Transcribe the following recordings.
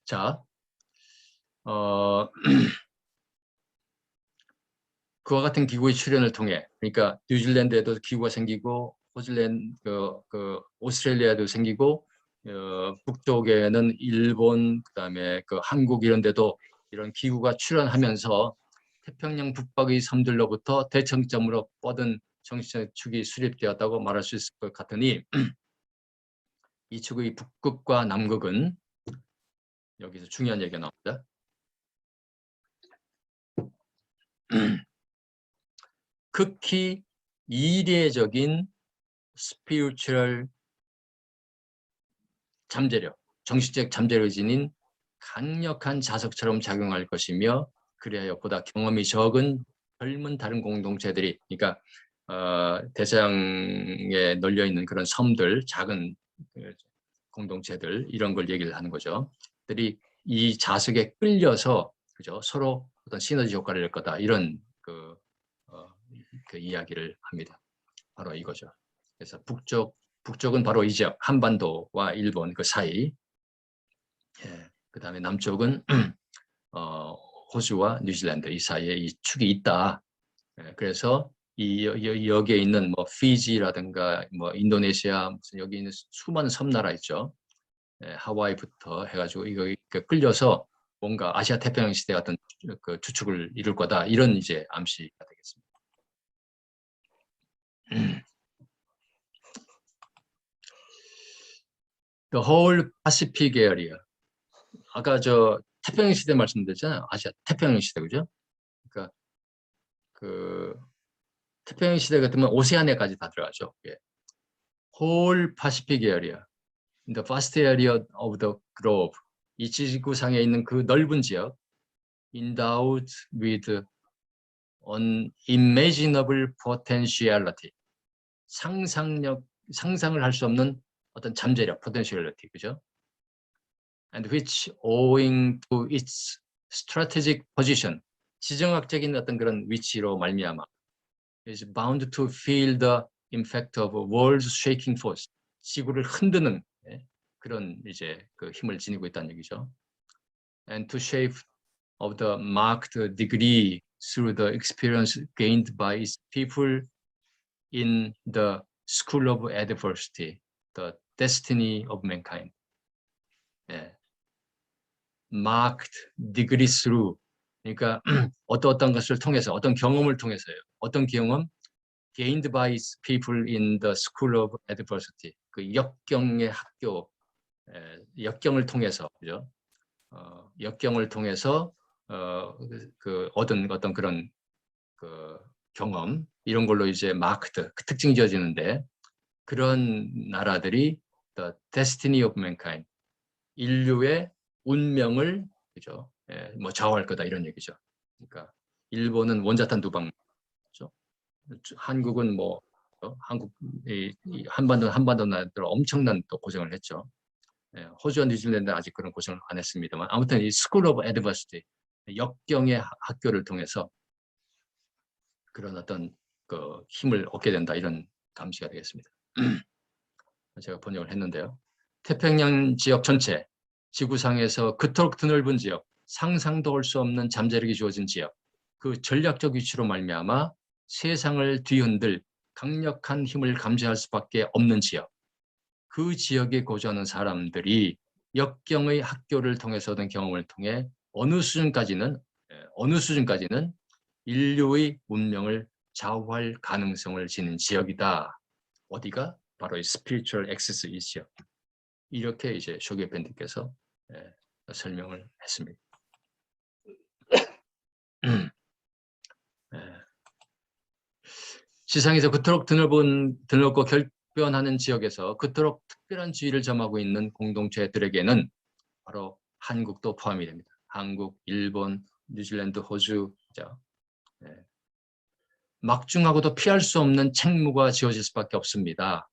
자, 그와 같은 기구의 출현을 통해, 그러니까 뉴질랜드에도 기구가 생기고, 오스트레일리아도 생기고, 북쪽에는 일본, 그다음에 그 한국 이런 데도 이런 기구가 출현하면서 태평양 북박의 섬들로부터 대청점으로 뻗은 정치적 축이 수립되었다고 말할 수 있을 것 같으니 이 축의 북극과 남극은 여기서 중요한 얘기가 나옵니다. 극히 이례적인 스피리추얼 잠재력, 정신적 잠재력을 지닌 강력한 자석처럼 작용할 것이며 그리하여 보다 경험이 적은 젊은 다른 공동체들이, 그러니까 대서양에 널려 있는 그런 섬들, 작은 공동체들 이런 걸 얘기를 하는 거죠. 들이 이 자석에 끌려서 그죠 서로 어떤 시너지 효과를 낼 거다 이런 그 이야기를 합니다. 바로 이거죠. 그래서 북쪽은 바로 이 지역 한반도와 일본 그 사이, 그 다음에 남쪽은 호주와 뉴질랜드 이 사이에 이 축이 있다. 그래서 여기에 있는 뭐 피지라든가 뭐 인도네시아 무슨 여기 있는 수많은 섬나라 있죠. 하와이부터 해가지고 이거 끌려서 뭔가 아시아 태평양 시대 같은 그 주축을 이룰 거다 이런 이제 암시가 되겠습니다. The whole Pacific area. 아까 저 태평양 시대 말씀드렸잖아요. 아시아 태평양 시대 그죠? 그러니까 그 태평양 시대 같으면 오세아니아까지 다 들어가죠. 예. Whole Pacific area, the vast area of the globe. 이 지구상에 있는 그 넓은 지역, endowed with unimaginable potentiality. 상상을 할 수 없는 어떤 잠재력, potentiality, 그죠? And which, owing to its strategic position, 지정학적인 어떤 그런 위치로 말미암아 is bound to feel the impact of world's shaking force. 지구를 흔드는 그런 이제 그 힘을 지니고 있다는 얘기죠. And to shape of the marked degree through the experience gained by its people in the school of adversity, the destiny of mankind. 예. marked degree through. 그러니까 어떤 것을 통해서, 어떤 경험을 통해서요. 어떤 경험? gained by its people in the school of adversity. 그 역경의 학교, 역경을 통해서, 그죠? 역경을 통해서 그 얻은 어떤 그런 그 경험 이런 걸로 이제 마크드 그 특징이 지어지는데 그런 나라들이 the destiny of mankind 인류의 운명을 그죠? 뭐 좌우할 거다 이런 얘기죠. 그러니까 일본은 원자탄 두방, 그렇죠? 한국은 뭐 한국 한반도 나라들 엄청난 또 고생을 했죠. 호주와 뉴질랜드는 아직 그런 고생을 안 했습니다만 아무튼 이 스쿨 오브 애드버시티 역경의 학교를 통해서 그런 어떤 그 힘을 얻게 된다 이런 감시가 되겠습니다. 제가 번역을 했는데요. 태평양 지역 전체, 지구상에서 그토록 드넓은 지역, 상상도 할 수 없는 잠재력이 주어진 지역, 그 전략적 위치로 말미암아 세상을 뒤흔들 강력한 힘을 감지할 수밖에 없는 지역, 그 지역에 거주하는 사람들이 역경의 학교를 통해서 얻은 경험을 통해 어느 수준까지는 인류의 운명을 좌우할 가능성을 지닌 지역이다. 어디가? 바로 이 스피리추얼 액세스 이 지역. 이렇게 이제 쇼게펜드께서 설명을 했습니다. 지상에서 그토록 드넓고 결변하는 지역에서 그토록 특별한 지위를 점하고 있는 공동체들에게는 바로 한국도 포함이 됩니다. 한국, 일본, 뉴질랜드, 호주죠. 막중하고도 피할 수 없는 책무가 지어질 수밖에 없습니다.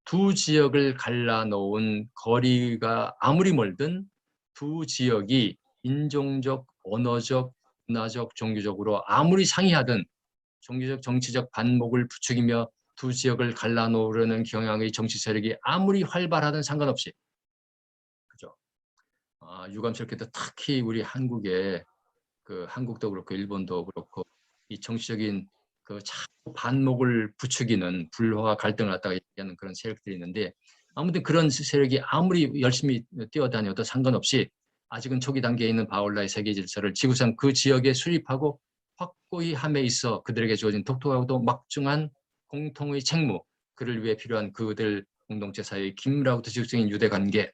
두 지역을 갈라놓은 거리가 아무리 멀든 두 지역이 인종적, 언어적, 문화적, 종교적으로 아무리 상이하든 종교적, 정치적 반목을 부추기며 두 지역을 갈라놓으려는 경향의 정치 세력이 아무리 활발하든 상관없이 그죠? 유감스럽게도 특히 우리 한국에 한국도 그렇고 일본도 그렇고 이 정치적인 자꾸 반목을 부추기는 불화와 갈등을 갖다가 얘기하는 그런 세력들이 있는데 아무튼 그런 세력이 아무리 열심히 뛰어다녀도 상관없이 아직은 초기 단계에 있는 바울라의 세계 질서를 지구상 그 지역에 수립하고 확고히 함에 있어 그들에게 주어진 독특하고도 막중한 공통의 책무, 그를 위해 필요한 그들 공동체 사이의 긴밀하고도 지속적인 유대관계,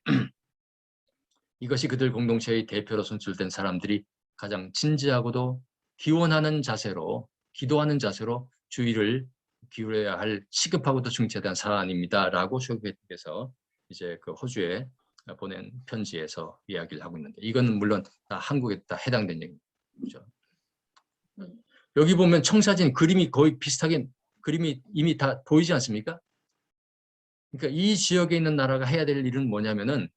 이것이 그들 공동체의 대표로 선출된 사람들이 가장 진지하고도 기원하는 자세로, 기도하는 자세로 주의를 기울여야 할 시급하고도 중차대한 사안입니다라고 쇼베트께서 이제 호주에 보낸 편지에서 이야기를 하고 있는데, 이거는 물론 다 한국에 다 해당된 얘기입니다. 그렇죠? 여기 보면 청사진 그림이 거의 비슷하게 그림이 이미 다 보이지 않습니까? 그러니까 이 지역에 있는 나라가 해야 될 일은 뭐냐면은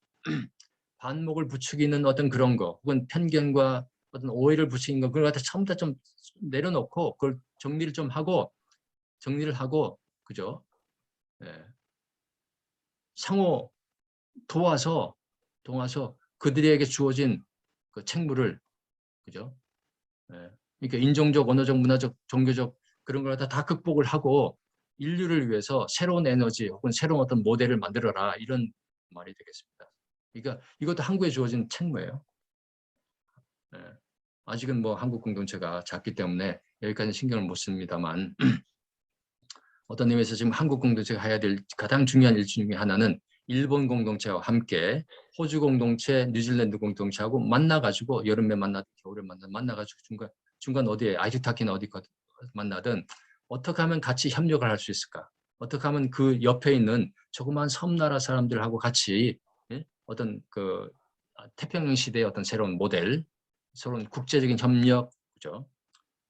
반목을 부추기는 어떤 그런 거, 혹은 편견과 어떤 오해를 부추기는 거, 그걸 갖다 처음 다 좀 내려놓고 그걸 정리를 하고, 그죠? 예. 상호 도와서 그들에게 주어진 그 책무를, 그죠? 예. 그러니까 인종적, 언어적, 문화적, 종교적 그런 걸 다 극복을 하고 인류를 위해서 새로운 에너지 혹은 새로운 어떤 모델을 만들어라, 이런 말이 되겠습니다. 그러니까 이것도 한국에 주어진 책무예요. 예. 아직은 뭐 한국 공동체가 작기 때문에 여기까지는 신경을 못 씁니다만 어떤 의미에서 지금 한국 공동체가 해야 될 가장 중요한 일 중에 하나는 일본 공동체와 함께 호주 공동체, 뉴질랜드 공동체하고 만나가지고 여름에 만나든 겨울에 만나가지고 중간 어디에 아이투타키나 어디 만나든 어떻게 하면 같이 협력을 할 수 있을까? 어떻게 하면 그 옆에 있는 조그만 섬나라 사람들하고 같이 어떤 태평양 시대의 어떤 새로운 모델, 새로운 국제적인 협력, 그죠?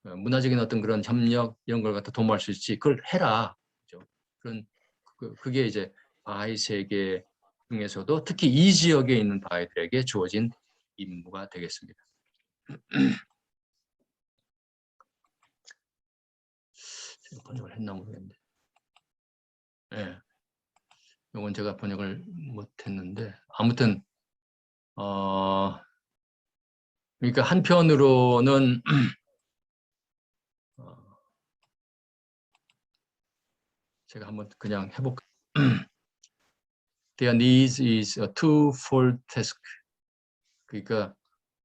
문화적인 어떤 그런 협력 이런 걸 갖다 도모할 수 있지, 그걸 해라. 그죠? 그게 이제 바하이 세계 중에서도 특히 이 지역에 있는 바하이들에게 주어진 임무가 되겠습니다. 제가 번역을 했나 모르겠는데. 네. 이건 제가 번역을 못했는데 아무튼 그러니까 한편으로는 제가 한번 그냥 해볼까요? Their needs is a two-fold task. 그러니까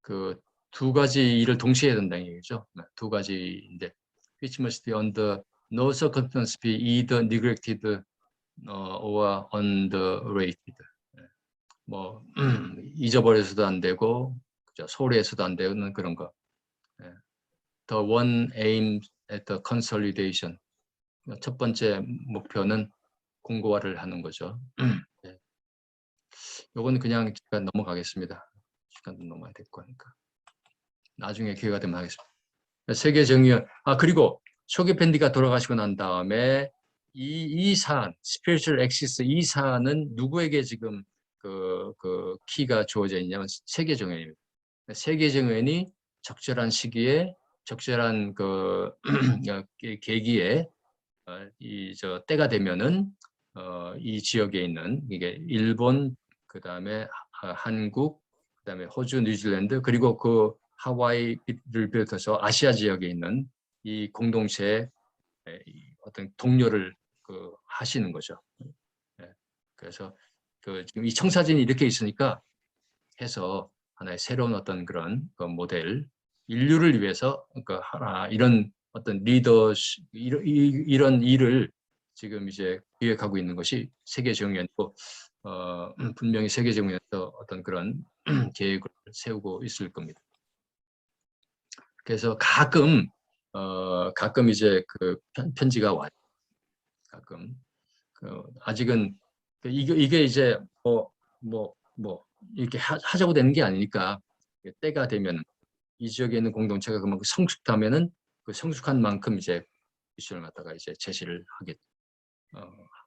그 두 가지 일을 동시에 해야 된다는 얘기죠. 두 가지인데, which must be under no circumstance be either neglected or underrated. 뭐 잊어버려서도 안 되고, 그죠? 소홀해서도 안 되는 그런 거. The one aim at the consolidation. 첫 번째 목표는 공고화를 하는 거죠. 요거는 그냥 제가 넘어가겠습니다. 시간도 넘어야 될 거니까. 나중에 기회가 되면 하겠습니다. 세계 정의연. 그리고 쇼게펜디가 돌아가시고 난 다음에 이 사안, 스피리추얼 엑시스 이 사안은 누구에게 지금 키가 주어져 있냐면 세계 정의연입니다. 세계 정의연이 적절한 시기에 적절한 계기에 때가 되면은 이 지역에 있는 이게 일본, 그다음에 한국, 그다음에 호주, 뉴질랜드, 그리고 하와이를 비롯해서 아시아 지역에 있는 이 공동체의 어떤 동료를 하시는 거죠. 그래서 지금 이 청사진이 이렇게 있으니까 해서 하나의 새로운 어떤 그런 모델, 인류를 위해서 이런 어떤 리더십, 이런 일을 지금 이제 기획하고 있는 것이 세계정의연이고 분명히 세계정의연에서 어떤 그런 계획을 세우고 있을 겁니다. 그래서 가끔 이제 편지가 와요. 가끔 아직은 이게 이제 이렇게 하자고 되는 게 아니니까 때가 되면 이 지역에 있는 공동체가 그만큼 성숙하면은 그 성숙한 만큼 이제 미션을 갖다가 이제 제시를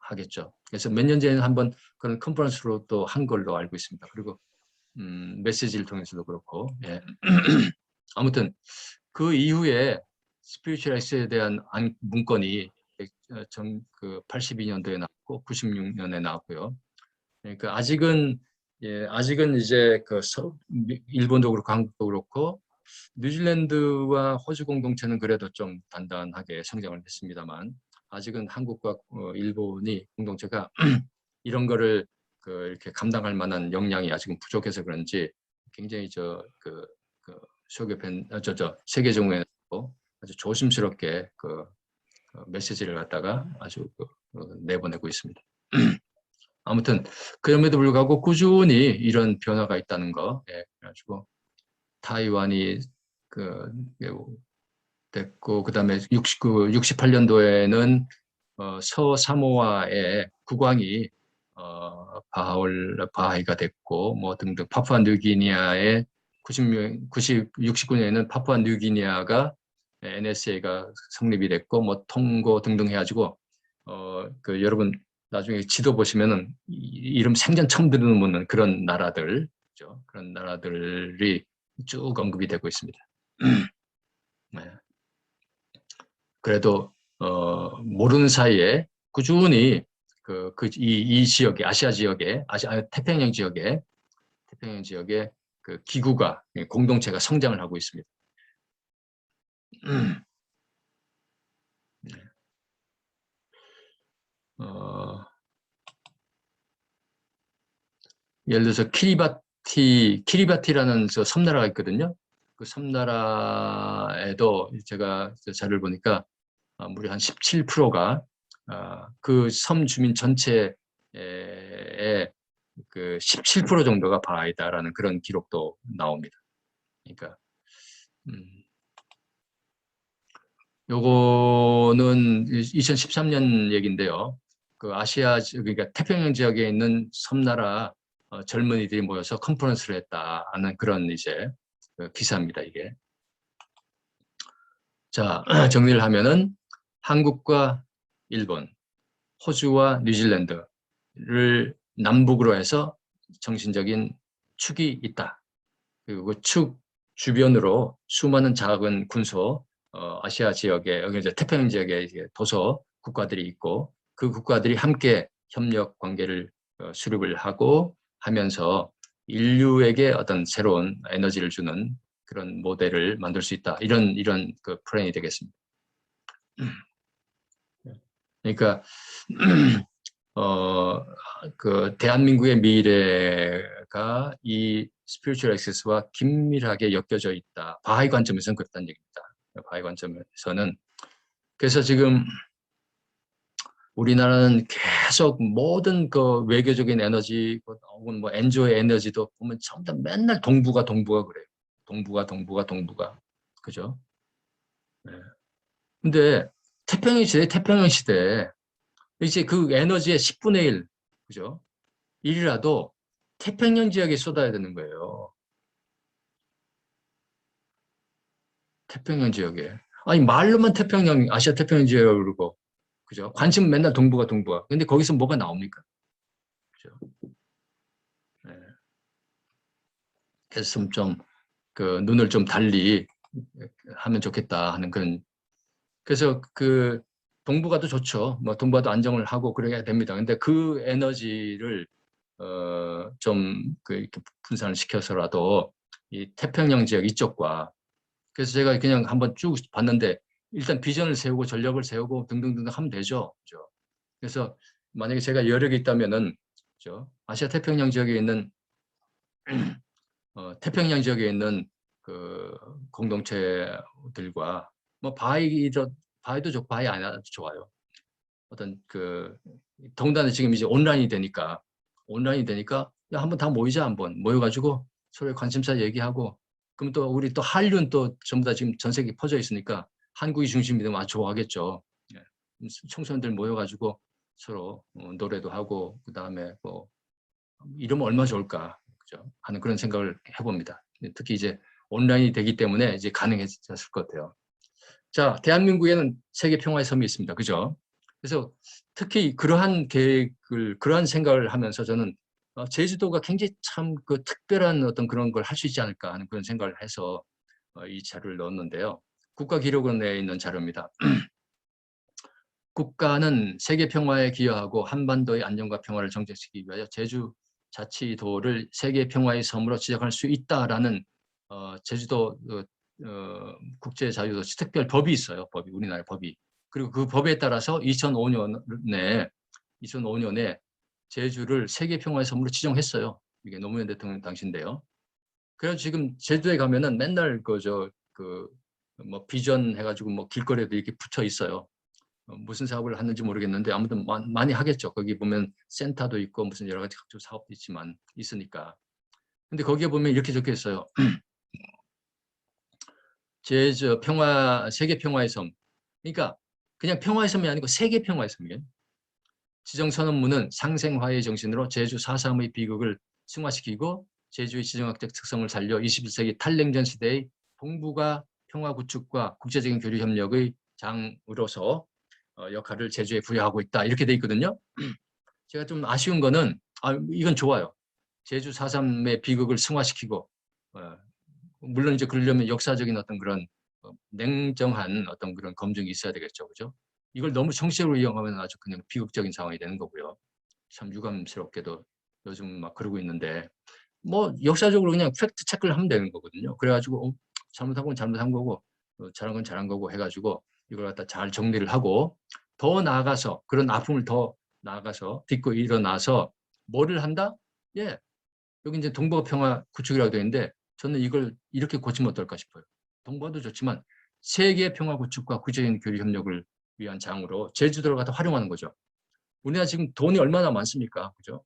하겠죠. 그래서 몇 년 전에 한번 그런 컨퍼런스로 또 한 걸로 알고 있습니다. 그리고 메시지를 통해서도 그렇고, 예. 아무튼 그 이후에 스피리추얼 엑스에 대한 문건이 82년도에 나왔고 96년에 나왔고요. 그러니까 아직은 예, 아직은 이제 일본도 그렇고 한국도 그렇고 뉴질랜드와 호주 공동체는 그래도 좀 단단하게 성장을 했습니다만 아직은 한국과 일본이 공동체가 이런 거를 이렇게 감당할 만한 역량이 아직은 부족해서 그런지 굉장히 세계정부에서 아주 조심스럽게 메시지를 갖다가 아주 내보내고 있습니다. 아무튼 그럼에도 불구하고 꾸준히 이런 변화가 있다는 거, 예, 그래가지고 타이완이 됐고 그다음에 68년도에는 서사모아의 국왕이 바하이가 됐고 뭐 등등 파푸아뉴기니아의 69년에는 파푸아뉴기니아가 NSA가 성립이 됐고 뭐 통고 등등 해가지고 여러분 나중에 지도 보시면은 이름 생전 처음 들어보는 그런 나라들, 그렇죠? 그런 나라들이 쭉 언급이 되고 있습니다. 네. 그래도 모르는 사이에 꾸준히 이 지역에 아시아 지역에 태평양 지역에 그 기구가 공동체가 성장을 하고 있습니다. 네. 예를 들어서 키리바티라는 저 섬나라가 있거든요. 그 섬나라에도 제가 자료를 보니까 무려 한 17%가 그 섬 주민 전체의 그 17% 정도가 바하이다라는 그런 기록도 나옵니다. 그러니까 요거는 2013년 얘기인데요. 그 아시아 그러니까 태평양 지역에 있는 섬나라 젊은이들이 모여서 컨퍼런스를 했다는 그런 이제 기사입니다. 이게. 자, 정리를 하면은 한국과 일본, 호주와 뉴질랜드를 남북으로 해서 정신적인 축이 있다. 그리고 그 축 주변으로 수많은 작은 군소, 아시아 지역에, 태평양 지역에 도서 국가들이 있고 그 국가들이 함께 협력 관계를 수립을 하고 하면서 인류에게 어떤 새로운 에너지를 주는 그런 모델을 만들 수 있다. 이런 그 플랜이 되겠습니다. 그러니까 대한민국의 미래가 이 스피리추얼 액세스와 긴밀하게 엮여져 있다. 바하이 관점에서는 그렇다는 얘기입니다. 바하이 관점에서는. 그래서 지금 우리나라는 계속 모든 그 외교적인 에너지 혹은 뭐 엔조의 에너지도 보면 전부 다 맨날 동북아 그래요. 동북아. 그죠? 네. 근데 태평양 시대에 이제 그 에너지의 10분의 1, 그죠? 1이라도 태평양 지역에 쏟아야 되는 거예요. 태평양 지역에. 아니, 말로만 아시아 태평양 지역이라고 그러고, 그죠? 관심은 맨날 동북아. 근데 거기서 뭐가 나옵니까? 그죠? 네. 그래서 눈을 좀 달리 하면 좋겠다 하는 그런. 그래서 동북아도 좋죠. 뭐 동북아도 안정을 하고 그래야 됩니다. 근데 그 에너지를 이렇게 분산을 시켜서라도 이 태평양 지역 이쪽과 그래서 제가 그냥 한번 쭉 봤는데 일단 비전을 세우고 전력을 세우고 등등등 하면 되죠. 그죠? 그래서 만약에 제가 여력이 있다면은 그죠? 아시아 태평양 지역에 있는 태평양 지역에 있는 그 공동체들과 뭐 바이도 좋고 바이 안 해도 좋아요. 어떤 더군다나 지금 이제 온라인이 되니까 야, 한번 다 모이자 한번 모여가지고 서로 관심사 얘기하고 그럼 또 우리 또 한류는 또 전부 다 지금 전 세계 퍼져 있으니까 한국이 중심이 되면 아주 좋아하겠죠. 예. 청소년들 모여가지고 서로 노래도 하고 그 다음에 뭐 이러면 얼마나 좋을까 그죠? 하는 그런 생각을 해봅니다. 특히 이제 온라인이 되기 때문에 이제 가능해졌을 것 같아요. 자, 대한민국에는 세계 평화의 섬이 있습니다. 그죠? 그래서 특히 그러한 생각을 하면서 저는 제주도가 굉장히 참 특별한 어떤 그런 걸 할 수 있지 않을까 하는 그런 생각을 해서 이 자료를 넣었는데요. 국가기록원에 있는 자료입니다. 국가는 세계 평화에 기여하고 한반도의 안정과 평화를 정착시키기 위하여 제주 자치도를 세계 평화의 섬으로 지정할 수 있다라는 제주도 국제자유도시 특별 법이 있어요. 법이 우리나라 법이. 그리고 그 법에 따라서 2005년에 제주를 세계 평화의 섬으로 지정했어요. 이게 노무현 대통령 당시인데요. 그래서 지금 제주도에 가면은 맨날 뭐 비전 해가지고 뭐 길거리에도 이렇게 붙여 있어요. 무슨 사업을 하는지 모르겠는데 아무튼 많이 하겠죠. 거기 보면 센터도 있고 무슨 여러 가지 각종 사업도 있지만 있으니까. 근데 거기에 보면 이렇게 적혀 있어요. 제주 세계 평화의 섬. 그러니까 그냥 평화의 섬이 아니고 세계 평화의 섬이에요. 지정선언문은 상생화해의 정신으로 제주 4.3의 비극을 승화시키고 제주의 지정학적 특성을 살려 21세기 탈냉전 시대의 동북아 평화 구축과 국제적인 교류 협력의 장으로서 역할을 제주에 부여하고 있다. 이렇게 돼 있거든요. 제가 좀 아쉬운 거는 이건 좋아요. 제주 4.3의 비극을 승화시키고 물론 이제 그러려면 역사적인 어떤 그런 냉정한 어떤 그런 검증이 있어야 되겠죠. 그죠? 이걸 너무 정치적으로 이용하면 아주 그냥 비극적인 상황이 되는 거고요. 참 유감스럽게도 요즘 막 그러고 있는데 뭐 역사적으로 그냥 팩트 체크를 하면 되는 거거든요. 그래가지고 잘못한 건 잘못한 거고 잘한 건 잘한 거고 해가지고 이걸 갖다 잘 정리를 하고 더 나아가서 그런 아픔을 더 나아가서 딛고 일어나서 뭐를 한다? 예, 여기 이제 동북아 평화 구축이라고 되어 있는데 저는 이걸 이렇게 고치면 어떨까 싶어요. 동북아도 좋지만 세계 평화 구축과 국제적인 교류 협력을 위한 장으로 제주도를 갖다 활용하는 거죠. 우리나라 지금 돈이 얼마나 많습니까? 그죠?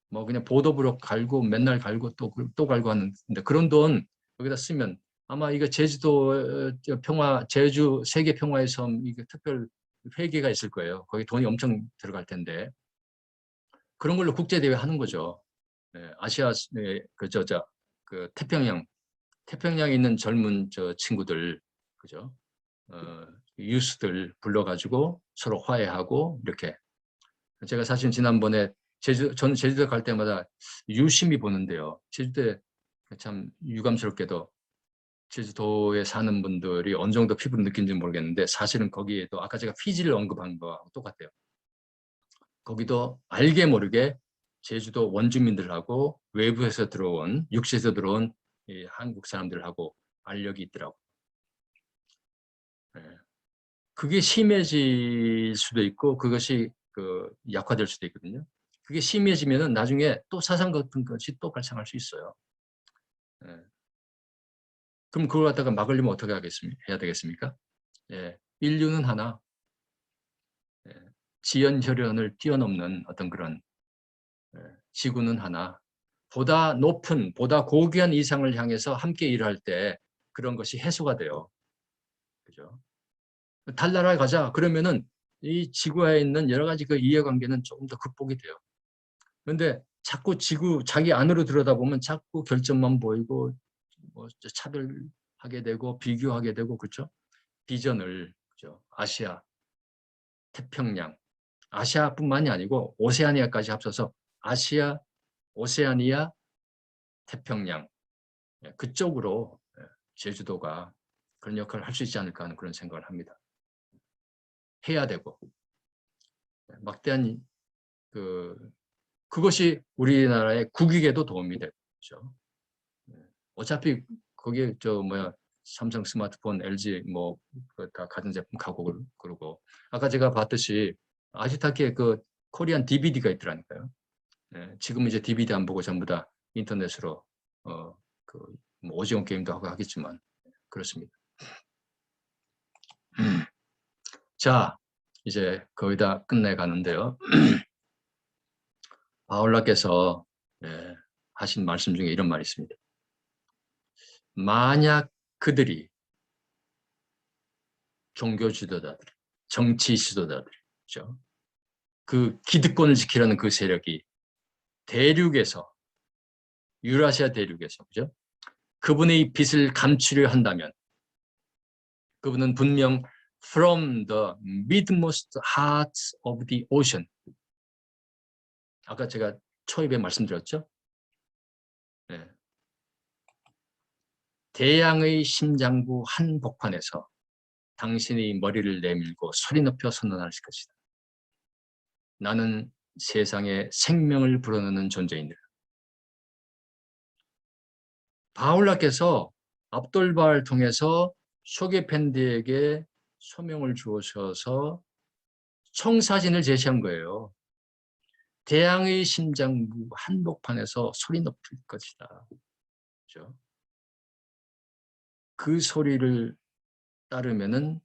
뭐 그냥 보도부로 갈고 맨날 갈고 또 갈고 하는데 그런 돈 여기다 쓰면 아마 이거 제주도 제주 세계 평화의 섬 이게 특별 회계가 있을 거예요. 거기 돈이 엄청 들어갈 텐데 그런 걸로 국제 대회 하는 거죠. 네, 아시아 그 태평양에 있는 젊은 친구들 그죠? 유스들 불러가지고 서로 화해하고 이렇게 제가 사실 지난번에 저는 제주도 갈 때마다 유심히 보는데요. 제주도에 참 유감스럽게도 제주도에 사는 분들이 어느 정도 피부를 느낀지 모르겠는데 사실은 거기에도 아까 제가 피지를 언급한 거하고 똑같아요. 거기도 알게 모르게 제주도 원주민들하고 외부에서 들어온 육지에서 들어온 이 한국 사람들하고 알력이 있더라고요. 네. 그게 심해질 수도 있고 그것이 약화될 수도 있거든요. 그게 심해지면은 나중에 또 사상 같은 것이 또 발생할 수 있어요. 예. 그럼 그걸 갖다가 막으려면 어떻게 해야 되겠습니까? 예. 인류는 하나, 예. 지연혈연을 뛰어넘는 어떤 그런 지구는 하나, 보다 높은, 보다 고귀한 이상을 향해서 함께 일할 때 그런 것이 해소가 돼요. 그죠? 달나라에 가자. 그러면은 이 지구에 있는 여러 가지 그 이해관계는 조금 더 극복이 돼요. 그런데 자꾸 자기 안으로 들여다보면 자꾸 결점만 보이고 뭐 차별하게 되고 비교하게 되고 그렇죠? 비전을 그죠? 아시아, 태평양, 아시아뿐만이 아니고 오세아니아까지 합쳐서 아시아, 오세아니아, 태평양 그쪽으로 제주도가 그런 역할을 할 수 있지 않을까 하는 그런 생각을 합니다. 해야 되고 막대한 그것이 우리나라의 국익에도 도움이 되죠. 어차피 거기에 삼성 스마트폰, LG 뭐 다 가전제품 가고 그러고 아까 제가 봤듯이 아시타키에 그 코리안 DVD가 있더라니까요. 지금 이제 DVD 안 보고 전부 다 인터넷으로 뭐 오징어 게임도 하고 하겠지만 그렇습니다. 자, 이제 거의 다 끝내가는데요. 바울라께서 하신 말씀 중에 이런 말이 있습니다. 만약 그들이 종교 지도자들, 정치 지도자들이죠. 그 기득권을 지키려는 그 세력이 대륙에서 유라시아 대륙에서 그죠? 그분의 빛을 감추려 한다면 그분은 분명 from the midmost hearts of the ocean 아까 제가 초입에 말씀드렸죠? 네. 대양의 심장부 한복판에서 당신의 머리를 내밀고 소리 높여 선언할 것이다. 나는 세상에 생명을 불어넣는 존재인들. 바울라께서 압돌바를 통해서 쇼게펜디에게 소명을 주셔서 청사진을 제시한 거예요. 대항의 심장부 한복판에서 소리 높일 것이다. 그렇죠? 그 소리를 따르면은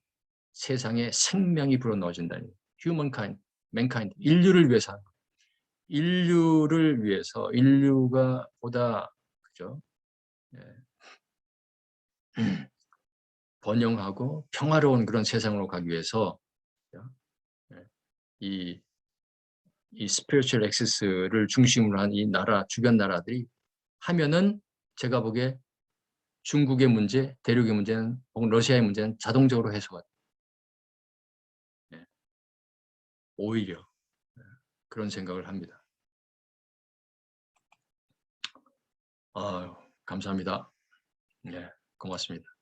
세상에 생명이 불어넣어진다니. humankind, mankind, 인류를 위해서, 인류를 위해서, 인류가 보다 그죠? 예. 번영하고 평화로운 그런 세상으로 가기 위해서 이 스피리추얼 액세스를 중심으로 한 이 나라 주변 나라들이 하면은 제가 보기에 중국의 문제, 대륙의 문제는 혹은 러시아의 문제는 자동적으로 해소가 돼요. 오히려 그런 생각을 합니다. 감사합니다. 네, 고맙습니다.